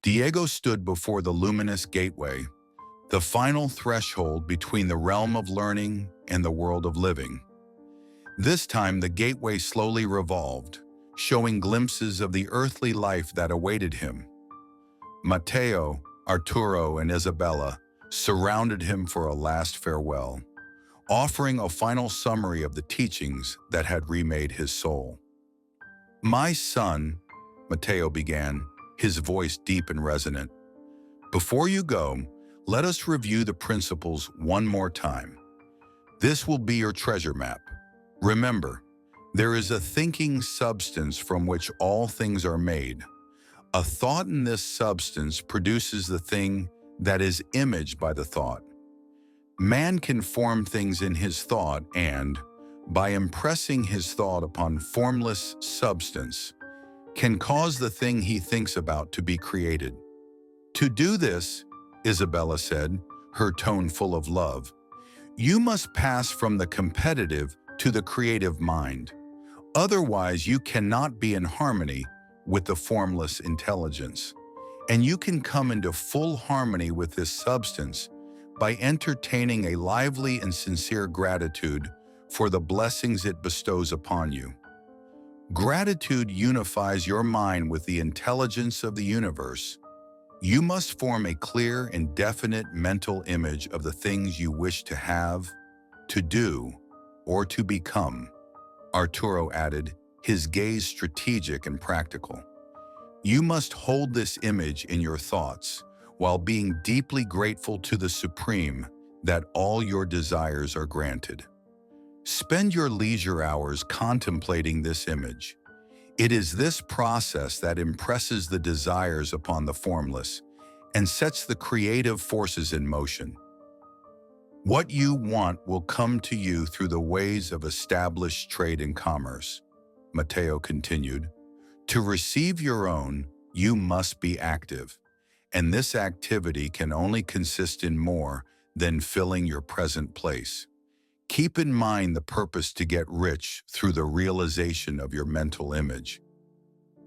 Diego stood before the luminous gateway, the final threshold between the realm of learning and the world of living. This time, the gateway slowly revolved, showing glimpses of the earthly life that awaited him. Mateo, Arturo, and Isabella surrounded him for a last farewell, offering a final summary of the teachings that had remade his soul. "My son," Mateo began, his voice deep and resonant, "before you go, let us review the principles one more time. This will be your treasure map. Remember, there is a thinking substance from which all things are made. A thought in this substance produces the thing that is imaged by the thought. Man can form things in his thought and, by impressing his thought upon formless substance, can cause the thing he thinks about to be created. To do this," Isabella said, her tone full of love, "you must pass from the competitive to the creative mind. Otherwise, you cannot be in harmony with the formless intelligence. And you can come into full harmony with this substance by entertaining a lively and sincere gratitude for the blessings it bestows upon you. Gratitude unifies your mind with the intelligence of the universe. You must form a clear and definite mental image of the things you wish to have, to do, or to become," Arturo added, his gaze strategic and practical. "You must hold this image in your thoughts while being deeply grateful to the Supreme that all your desires are granted. Spend your leisure hours contemplating this image. It is this process that impresses the desires upon the formless and sets the creative forces in motion. What you want will come to you through the ways of established trade and commerce," Mateo continued. "To receive your own, you must be active, and this activity can only consist in more than filling your present place. Keep in mind the purpose to get rich through the realization of your mental image.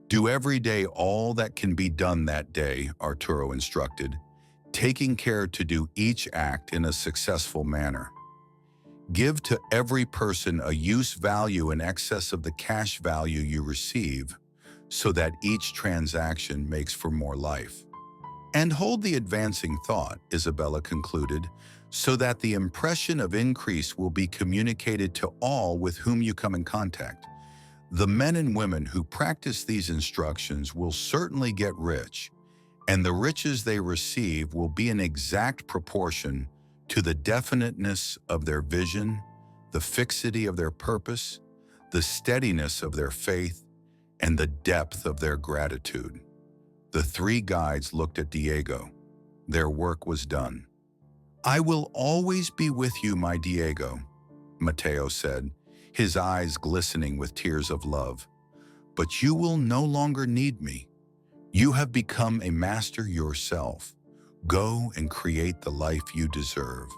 Do every day all that can be done that day," Arturo instructed, taking care to do each act in a successful manner. "Give to every person a use value in excess of the cash value you receive, so that each transaction makes for more life. And hold the advancing thought," Isabella concluded, "so that the impression of increase will be communicated to all with whom you come in contact. The men and women who practice these instructions will certainly get rich, and the riches they receive will be in exact proportion to the definiteness of their vision, the fixity of their purpose, the steadiness of their faith, and the depth of their gratitude." The three guides looked at Diego. Their work was done. "I will always be with you, my Diego," Mateo said, his eyes glistening with tears of love. "But you will no longer need me. You have become a master yourself. Go and create the life you deserve."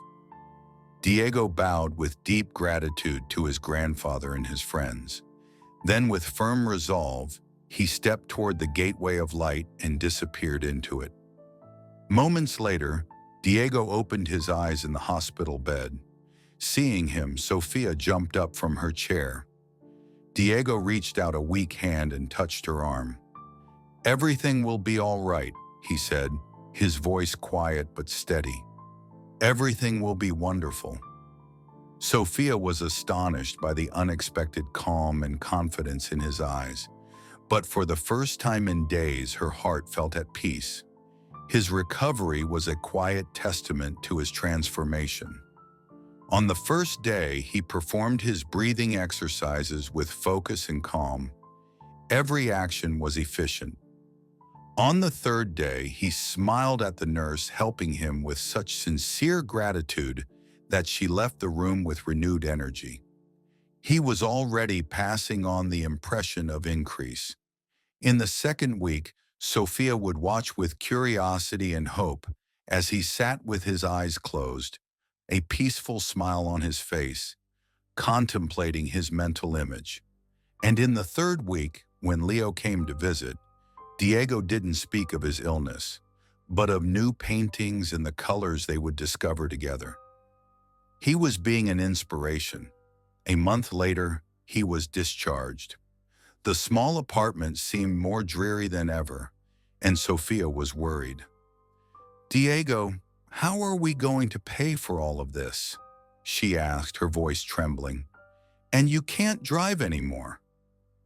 Diego bowed with deep gratitude to his grandfather and his friends. Then, with firm resolve, he stepped toward the gateway of light and disappeared into it. Moments later, Diego opened his eyes in the hospital bed. Seeing him, Sophia jumped up from her chair. Diego reached out a weak hand and touched her arm. "Everything will be all right," he said, his voice quiet but steady. "Everything will be wonderful." Sophia was astonished by the unexpected calm and confidence in his eyes, but for the first time in days her heart felt at peace. His recovery was a quiet testament to his transformation. On the first day, he performed his breathing exercises with focus and calm. Every action was efficient. On the third day, he smiled at the nurse helping him with such sincere gratitude that she left the room with renewed energy. He was already passing on the impression of increase. In the second week, Sophia would watch with curiosity and hope as he sat with his eyes closed, a peaceful smile on his face, contemplating his mental image. And in the third week, when Leo came to visit, Diego didn't speak of his illness, but of new paintings and the colors they would discover together. He was being an inspiration. A month later, he was discharged. The small apartment seemed more dreary than ever, and Sophia was worried. "Diego, how are we going to pay for all of this?" she asked, her voice trembling. "And you can't drive anymore."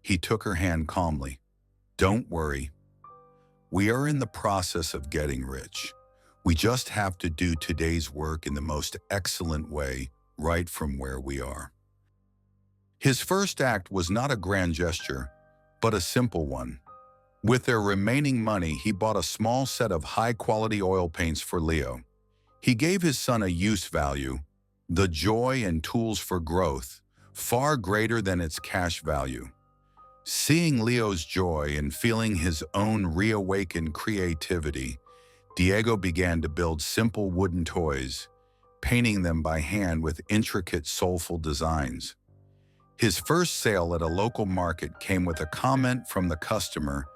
He took her hand calmly. "Don't worry. We are in the process of getting rich. We just have to do today's work in the most excellent way, right from where we are." His first act was not a grand gesture, but a simple one. With their remaining money, he bought a small set of high-quality oil paints for Leo. He gave his son a use value, the joy and tools for growth, far greater than its cash value. Seeing Leo's joy and feeling his own reawakened creativity, Diego began to build simple wooden toys, painting them by hand with intricate, soulful designs. His first sale at a local market came with a comment from the customer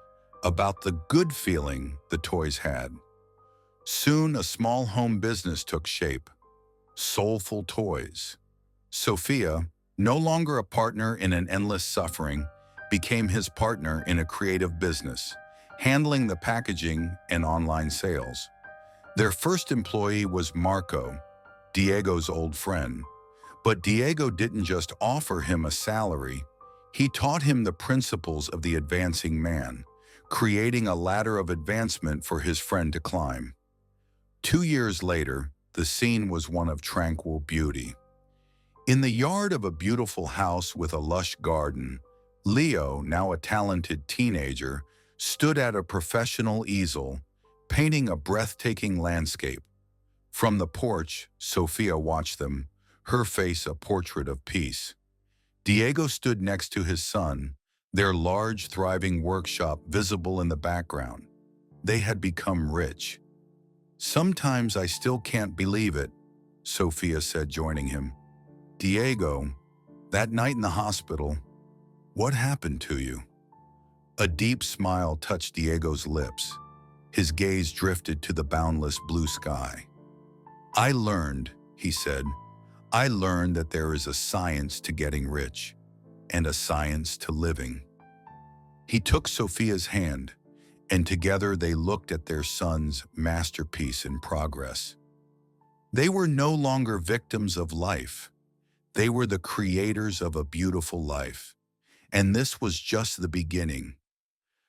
about the good feeling the toys had. Soon, a small home business took shape: Soulful Toys. Sophia, no longer a partner in an endless suffering, became his partner in a creative business, handling the packaging and online sales. Their first employee was Marco, Diego's old friend. But Diego didn't just offer him a salary. He taught him the principles of the advancing man, creating a ladder of advancement for his friend to climb. 2 years later, the scene was one of tranquil beauty. In the yard of a beautiful house with a lush garden, Leo, now a talented teenager, stood at a professional easel, painting a breathtaking landscape. From the porch, Sophia watched them, her face a portrait of peace. Diego stood next to his son, their large, thriving workshop visible in the background. They had become rich. "Sometimes I still can't believe it," Sophia said, joining him. "Diego, that night in the hospital, what happened to you?" A deep smile touched Diego's lips. His gaze drifted to the boundless blue sky. "I learned," he said, "I learned that there is a science to getting rich and a science to living." He took Sophia's hand, and together they looked at their son's masterpiece in progress. They were no longer victims of life. They were the creators of a beautiful life. And this was just the beginning.